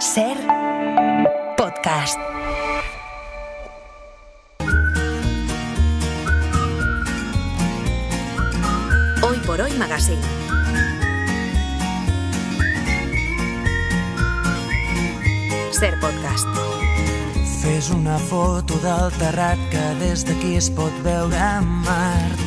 Ser podcast. Hoy por Hoy Magazine. Ser podcast. Fes una foto del terrat que des d'aquí es pot veure Mart.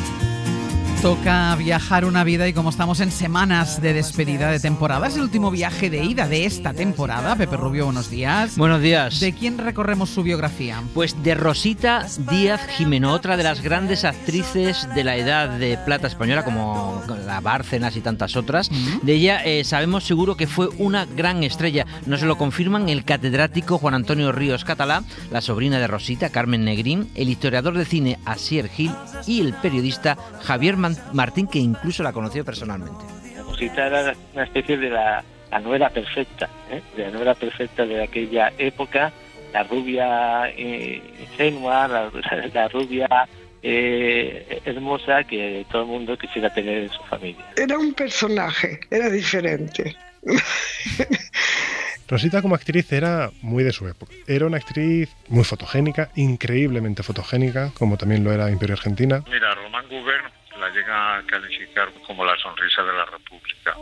Toca viajar una vida y como estamos en semanas de despedida de temporada, es el último viaje de ida de esta temporada. Pepe Rubio, buenos días. Buenos días. ¿De quién recorremos su biografía? Pues de Rosita Díaz Jimeno, otra de las grandes actrices de la edad de plata española, como la Bárcenas y tantas otras. De ella sabemos seguro que fue una gran estrella. Nos lo confirman el catedrático Juan Antonio Ríos Catalá, la sobrina de Rosita, Carmen Negrín, el historiador de cine Asier Gil y el periodista Javier Martín, que incluso la conoció personalmente. Rosita era una especie de la nuera perfecta, de la nuera perfecta de aquella época, la rubia ingenua, la rubia hermosa que todo el mundo quisiera tener en su familia. Era un personaje, era diferente. Rosita como actriz era muy de su época. Era una actriz muy fotogénica, increíblemente fotogénica, como también lo era Imperio Argentina. Mira, Román Gubern la llega a calificar como la sonrisa de la República.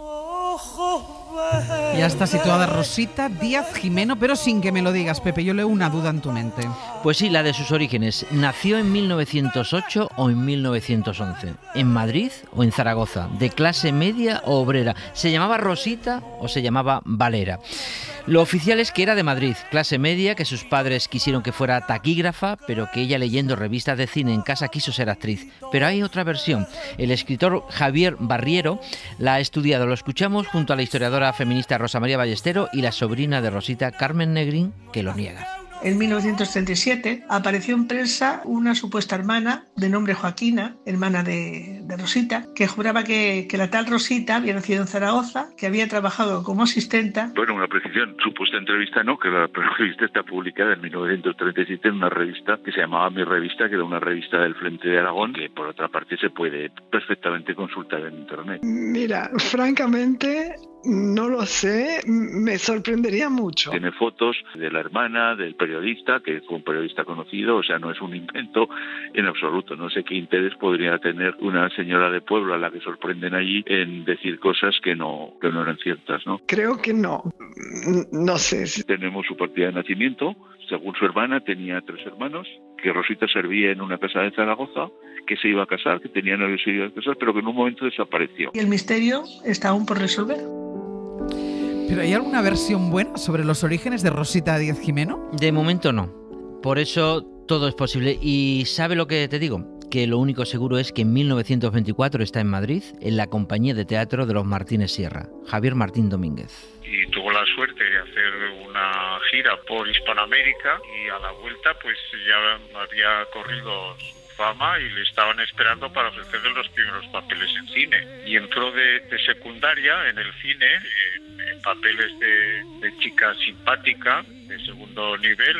Ya está situada Rosita Díaz Jimeno, pero sin que me lo digas, Pepe, yo leo una duda en tu mente. Pues sí, la de sus orígenes. ¿Nació en 1908 o en 1911? ¿En Madrid o en Zaragoza? ¿De clase media o obrera? ¿Se llamaba Rosita o se llamaba Valera? Lo oficial es que era de Madrid, clase media, que sus padres quisieron que fuera taquígrafa, pero que ella, leyendo revistas de cine en casa, quiso ser actriz. Pero hay otra versión. El escritor Javier Barriero la ha estudiado. Lo escuchamos junto a la historiadora feminista Rosa María Ballestero y la sobrina de Rosita, Carmen Negrín, que lo niega. En 1937 apareció en prensa una supuesta hermana de nombre Joaquina, hermana de Rosita, que juraba que la tal Rosita había nacido en Zaragoza, que había trabajado como asistenta. Bueno, una precisión, supuesta entrevista no, que la revista está publicada en 1937 en una revista que se llamaba Mi Revista, que era una revista del Frente de Aragón, que por otra parte se puede perfectamente consultar en internet. Mira, francamente, no lo sé, me sorprendería mucho. Tiene fotos de la hermana, del periodista, que fue un periodista conocido, o sea, no es un invento en absoluto. No sé qué interés podría tener una señora de pueblo a la que sorprenden allí en decir cosas que no eran ciertas, ¿no? Creo que no sé. Tenemos su partida de nacimiento. Según su hermana, tenía 3 hermanos, que Rosita servía en una casa de Zaragoza, que se iba a casar, que tenía novios y se iba a casar, pero que en un momento desapareció. Y el misterio está aún por resolver. ¿Pero hay alguna versión buena sobre los orígenes de Rosita Díaz Jimeno? De momento no. Por eso todo es posible. ¿Y sabe lo que te digo? Que lo único seguro es que en 1924 está en Madrid, en la compañía de teatro de los Martínez Sierra, Javier Martín Domínguez. Y tuvo la suerte de hacer una gira por Hispanoamérica y a la vuelta pues ya había corrido su fama y le estaban esperando para ofrecerle los primeros papeles en cine. Y entró de secundaria en el cine, en papeles de chica simpática, de segundo nivel,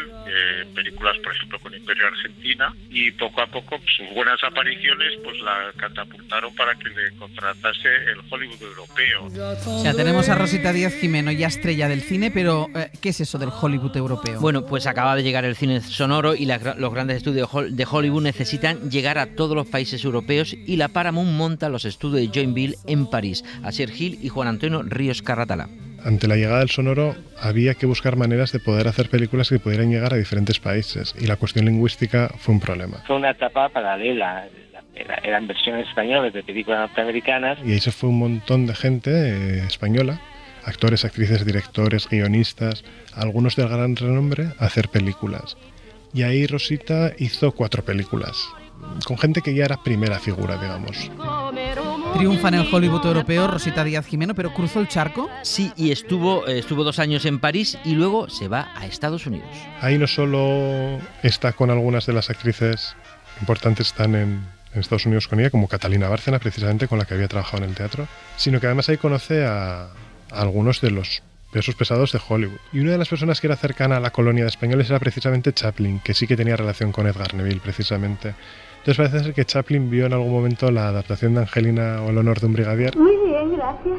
películas por ejemplo con Imperio Argentina, y poco a poco sus buenas apariciones pues la catapultaron para que le contratase el Hollywood europeo. O sea, tenemos a Rosita Díaz Jimeno, ya estrella del cine, pero ¿qué es eso del Hollywood europeo? Bueno, pues acaba de llegar el cine sonoro y los grandes estudios de Hollywood necesitan llegar a todos los países europeos y la Paramount monta los estudios de Joinville en París, Asier Gil y Juan Antonio Ríos Catalá. Ante la llegada del sonoro había que buscar maneras de poder hacer películas que pudieran llegar a diferentes países y la cuestión lingüística fue un problema. Fue una etapa paralela, eran versiones españolas de películas norteamericanas. Y ahí se fue un montón de gente española, actores, actrices, directores, guionistas, algunos del gran renombre, a hacer películas. Y ahí Rosita hizo 4 películas, con gente que ya era primera figura, digamos. Triunfa en el Hollywood europeo Rosita Díaz Jimeno, pero ¿cruzó el charco? Sí, y estuvo 2 años en París y luego se va a Estados Unidos. Ahí no solo está con algunas de las actrices importantes, están en Estados Unidos con ella, como Catalina Bárcenas, precisamente con la que había trabajado en el teatro, sino que además ahí conoce a algunos de los pesos pesados de Hollywood. Y una de las personas que era cercana a la colonia de españoles era precisamente Chaplin, que sí que tenía relación con Edgar Neville, precisamente. Entonces parece ser que Chaplin vio en algún momento la adaptación de Angelina o El honor de un brigadier. Muy bien, gracias.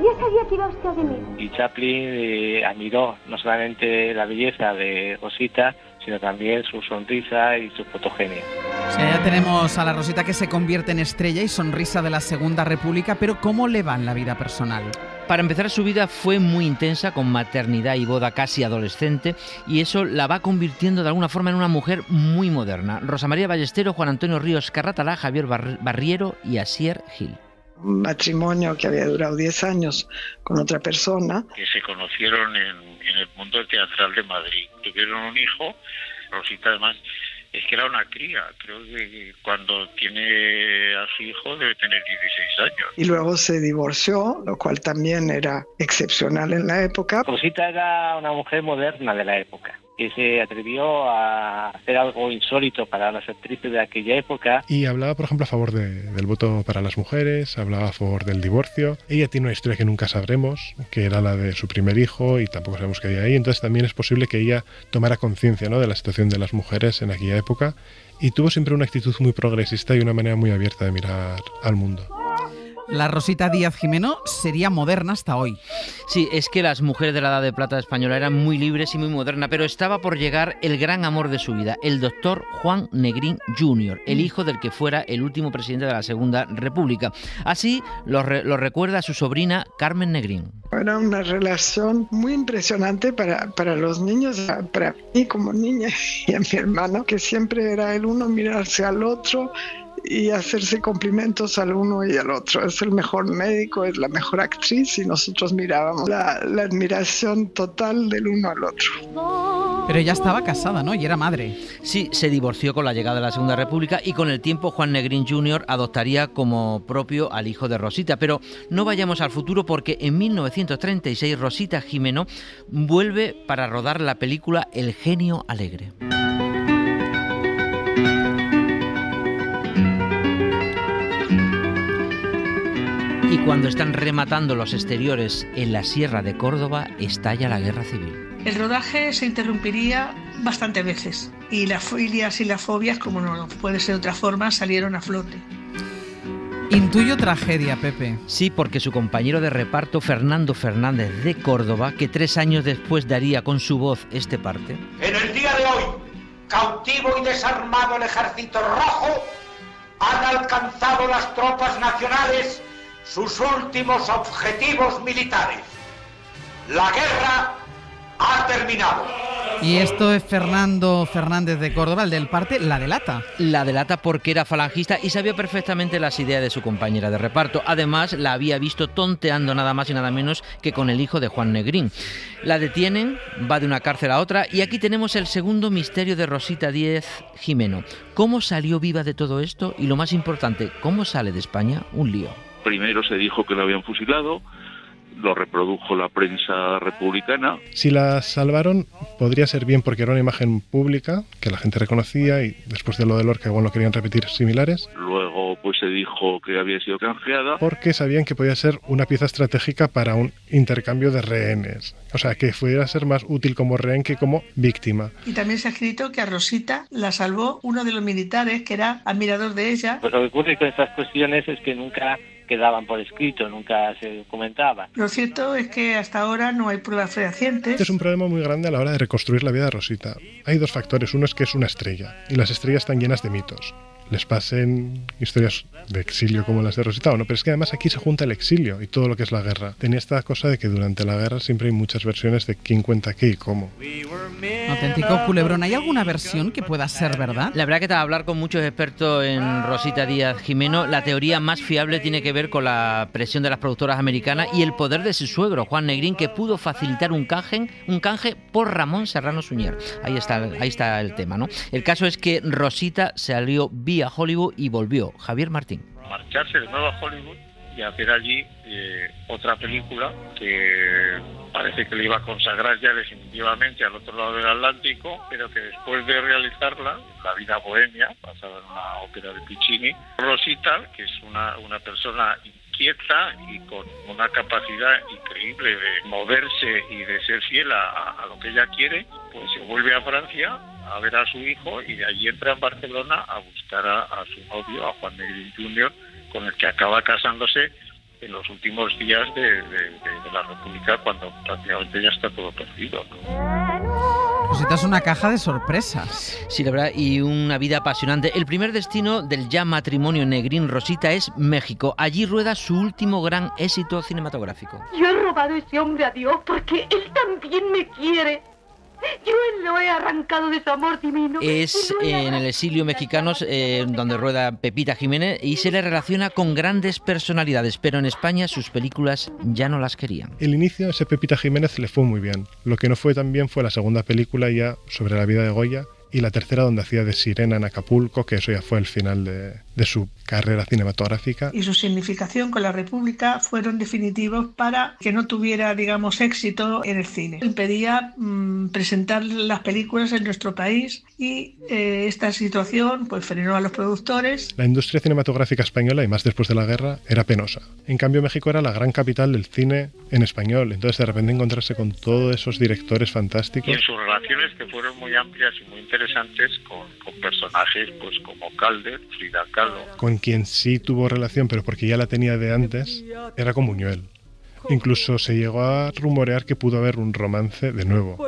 Ya sabía que iba usted a venir. Y Chaplin admiró no solamente la belleza de Rosita, sino también su sonrisa y su fotogenia. O sea, ya tenemos a la Rosita que se convierte en estrella y sonrisa de la Segunda República, pero ¿cómo le va en la vida personal? Para empezar, su vida fue muy intensa, con maternidad y boda casi adolescente, y eso la va convirtiendo de alguna forma en una mujer muy moderna. Rosa María Ballesteros, Juan Antonio Ríos Carratalá, Javier Barriero y Asier Gil. Un matrimonio que había durado 10 años con otra persona. Que se conocieron en el mundo teatral de Madrid. Tuvieron un hijo, Rosita además, es que era una cría. Creo que cuando tiene a su hijo debe tener 16 años. Y luego se divorció, lo cual también era excepcional en la época. Rosita era una mujer moderna de la época, que se atrevió a hacer algo insólito para las actrices de aquella época. Y hablaba, por ejemplo, a favor del voto para las mujeres, hablaba a favor del divorcio. Ella tiene una historia que nunca sabremos, que era la de su primer hijo, y tampoco sabemos qué había ahí. Entonces también es posible que ella tomara conciencia, ¿no?, de la situación de las mujeres en aquella época, y tuvo siempre una actitud muy progresista y una manera muy abierta de mirar al mundo. La Rosita Díaz Jimeno sería moderna hasta hoy. Sí, es que las mujeres de la Edad de Plata española eran muy libres y muy modernas, pero estaba por llegar el gran amor de su vida, el doctor Juan Negrín Jr., el hijo del que fuera el último presidente de la Segunda República. Así lo recuerda su sobrina Carmen Negrín. Era una relación muy impresionante para los niños, para mí como niña y a mi hermano, que siempre era el uno mirarse al otro y hacerse cumplimentos al uno y al otro. Es el mejor médico, es la mejor actriz, y nosotros mirábamos la admiración total del uno al otro. Pero ella estaba casada, ¿no? Y era madre. Sí, se divorció con la llegada de la Segunda República y con el tiempo Juan Negrín Jr. adoptaría como propio al hijo de Rosita. Pero no vayamos al futuro, porque en 1936 Rosita Jimeno vuelve para rodar la película El genio alegre. Y cuando están rematando los exteriores en la Sierra de Córdoba, estalla la Guerra Civil. El rodaje se interrumpiría bastantes veces y las filias y las fobias, como no puede ser de otra forma, salieron a flote. Intuyo tragedia, Pepe. Sí, porque su compañero de reparto, Fernando Fernández de Córdoba, que 3 años después daría con su voz este parte. En el día de hoy, cautivo y desarmado el Ejército Rojo, han alcanzado las tropas nacionales sus últimos objetivos militares. La guerra ha terminado. Y esto es Fernando Fernández de Córdoba, el del parte, la delata. La delata porque era falangista y sabía perfectamente las ideas de su compañera de reparto. Además, la había visto tonteando nada más y nada menos que con el hijo de Juan Negrín. La detienen, va de una cárcel a otra, y aquí tenemos el segundo misterio de Rosita Díaz Jimeno. ¿Cómo salió viva de todo esto? Y lo más importante, ¿cómo sale de España un lío? Primero se dijo que lo habían fusilado, lo reprodujo la prensa republicana. Si la salvaron, podría ser bien porque era una imagen pública que la gente reconocía, y después de lo de Lorca igual no querían repetir similares. Luego pues se dijo que había sido canjeada. Porque sabían que podía ser una pieza estratégica para un intercambio de rehenes. O sea, que pudiera ser más útil como rehén que como víctima. Y también se ha escrito que a Rosita la salvó uno de los militares que era admirador de ella. Pues lo que ocurre con estas cuestiones es que nunca quedaban por escrito, nunca se documentaban. Lo cierto es que hasta ahora no hay pruebas fehacientes. Este es un problema muy grande a la hora de reconstruir la vida de Rosita. Hay dos factores. Uno es que es una estrella, y las estrellas están llenas de mitos. Les pasen historias de exilio como las de Rosita o no, pero es que además aquí se junta el exilio y todo lo que es la guerra. Tenía esta cosa de que durante la guerra siempre hay muchas versiones de quién cuenta qué y cómo. Auténtico culebrón. ¿Hay alguna versión que pueda ser verdad? La verdad que tras hablar con muchos expertos en Rosita Díaz Jimeno, la teoría más fiable tiene que ver con la presión de las productoras americanas y el poder de su suegro, Juan Negrín, que pudo facilitar un canje por Ramón Serrano Suñer. Ahí está el tema, ¿no? El caso es que Rosita salió vía Hollywood y volvió. Javier Martín. Marcharse de nuevo a Hollywood y hacer allí otra película que parece que le iba a consagrar ya definitivamente al otro lado del Atlántico, pero que después de realizarla, La vida bohemia, basada en una ópera de Puccini, Rosita, que es una persona inquieta y con una capacidad increíble de moverse y de ser fiel a lo que ella quiere, pues se vuelve a Francia a ver a su hijo y de allí entra en Barcelona a buscar a su novio, a Juan Negrín Jr., con el que acaba casándose en los últimos días de la República, cuando prácticamente ya está todo perdido, ¿no? Rosita es una caja de sorpresas. Sí, la verdad, y una vida apasionante. El primer destino del ya matrimonio Negrín-Rosita es México. Allí rueda su último gran éxito cinematográfico. Yo he robado a ese hombre a Dios porque él también me quiere. Yo lo he arrancado de su amor divino. Es en el exilio mexicano donde rueda Pepita Jiménez y se le relaciona con grandes personalidades, pero en España sus películas ya no las querían. El inicio de ese Pepita Jiménez le fue muy bien. Lo que no fue tan bien fue la segunda película ya sobre la vida de Goya y la tercera donde hacía de sirena en Acapulco, que eso ya fue el final de su carrera cinematográfica. Y su significación con la República fueron definitivos para que no tuviera, digamos, éxito en el cine. Él pedía presentar las películas en nuestro país y esta situación pues frenó a los productores. La industria cinematográfica española, y más después de la guerra, era penosa. En cambio, México era la gran capital del cine en español. Entonces, de repente encontrarse con todos esos directores fantásticos. Y en sus relaciones, que fueron muy amplias y muy interesantes, con personajes pues como Calder, Frida Kahlo. Con quien sí tuvo relación, pero porque ya la tenía de antes, era con Buñuel. Incluso se llegó a rumorear que pudo haber un romance de nuevo.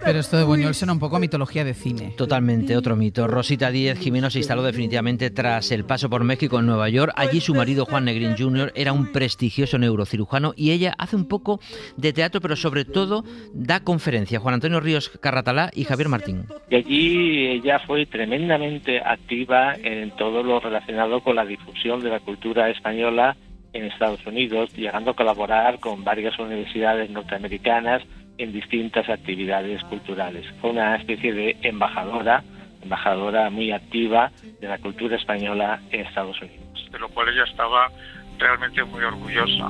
Pero esto de Buñuel suena un poco a mitología de cine. Totalmente, otro mito. Rosita Díez Jimeno se instaló definitivamente tras el paso por México en Nueva York. Allí su marido, Juan Negrín Jr., era un prestigioso neurocirujano y ella hace un poco de teatro, pero sobre todo da conferencias. Juan Antonio Ríos Carratalá y Javier Martín. Y allí ella fue tremendamente activa en todo lo relacionado con la difusión de la cultura española en Estados Unidos, llegando a colaborar con varias universidades norteamericanas en distintas actividades culturales. Fue una especie de embajadora muy activa de la cultura española en Estados Unidos. De lo cual ella estaba realmente muy orgullosa.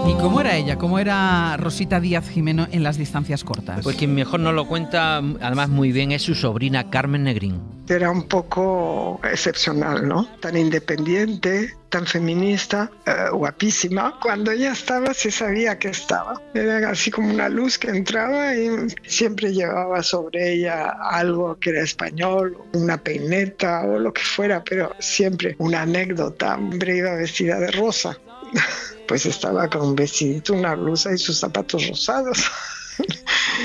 ¿Y cómo era ella? ¿Cómo era Rosita Díez Jimeno en las distancias cortas? Pues quien mejor nos lo cuenta, además muy bien, es su sobrina Carmen Negrín. Era un poco excepcional, ¿no? Tan independiente, tan feminista, guapísima. Cuando ella estaba, se sabía que estaba. Era así como una luz que entraba y siempre llevaba sobre ella algo que era español, una peineta o lo que fuera, pero siempre una anécdota. Hombre iba vestida de rosa. Pues estaba con un vestidito, una blusa y sus zapatos rosados.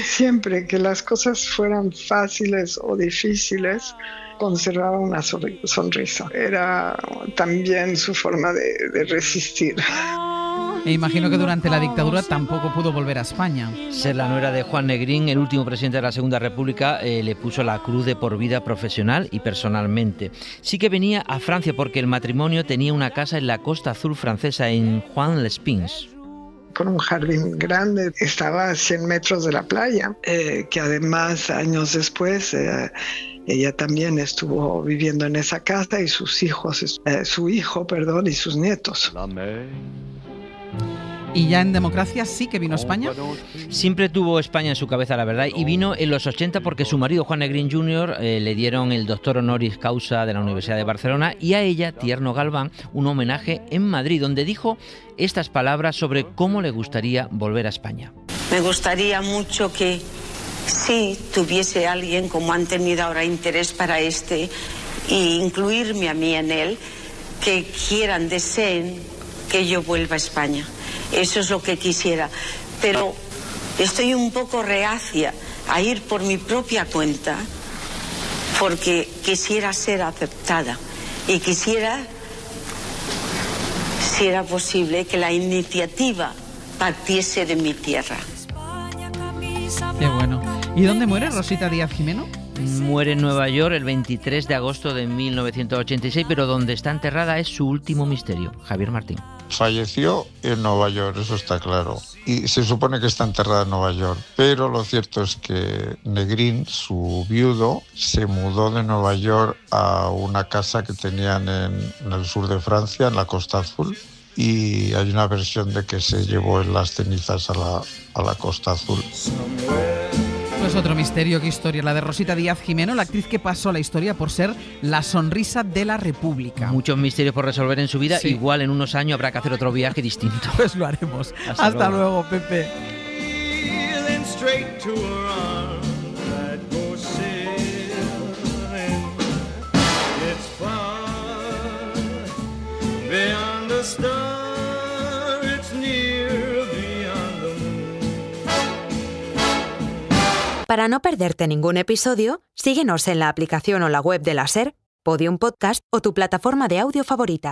Siempre que las cosas fueran fáciles o difíciles, conservaba una sonrisa. Era también su forma de resistir. E imagino que durante la dictadura tampoco pudo volver a España. Ser la nuera de Juan Negrín, el último presidente de la Segunda República, le puso la cruz de por vida profesional y personalmente. Sí que venía a Francia porque el matrimonio tenía una casa en la Costa Azul francesa, en Juan-les-Pins. Con un jardín grande, estaba a 100 metros de la playa, que además años después ella también estuvo viviendo en esa casa y sus hijos, su hijo y sus nietos. ¿Y ya en democracia sí que vino a España? Siempre tuvo España en su cabeza, la verdad, y vino en los 80 porque su marido, Juan Negrín Jr., le dieron el doctor honoris causa de la Universidad de Barcelona y a ella, Tierno Galván, un homenaje en Madrid, donde dijo estas palabras sobre cómo le gustaría volver a España. Me gustaría mucho que sí tuviese alguien, como han tenido ahora interés para e incluirme a mí en él, que quieran, deseen que yo vuelva a España. Eso es lo que quisiera, pero estoy un poco reacia a ir por mi propia cuenta porque quisiera ser aceptada y quisiera, si era posible, que la iniciativa partiese de mi tierra. Qué bueno. ¿Y dónde muere Rosita Díez Jimeno? Muere en Nueva York el 23 de agosto de 1986, pero donde está enterrada es su último misterio. Javier Martín. Falleció en Nueva York, eso está claro. Y se supone que está enterrada en Nueva York. Pero lo cierto es que Negrín, su viudo, se mudó de Nueva York a una casa que tenían en el sur de Francia, en la Costa Azul. Y hay una versión de que se llevó en las cenizas a la Costa Azul. Pues otro misterio, qué historia, la de Rosita Díez Jimeno, la actriz que pasó a la historia por ser la sonrisa de la República. Muchos misterios por resolver en su vida, sí. Igual en unos años habrá que hacer otro viaje distinto. Pues lo haremos. Hasta luego, Pepe. Beyond the a star, it's near beyond the moon. Para no perderte ningún episodio, síguenos en la aplicación o la web de la SER, Podium Podcast o tu plataforma de audio favorita.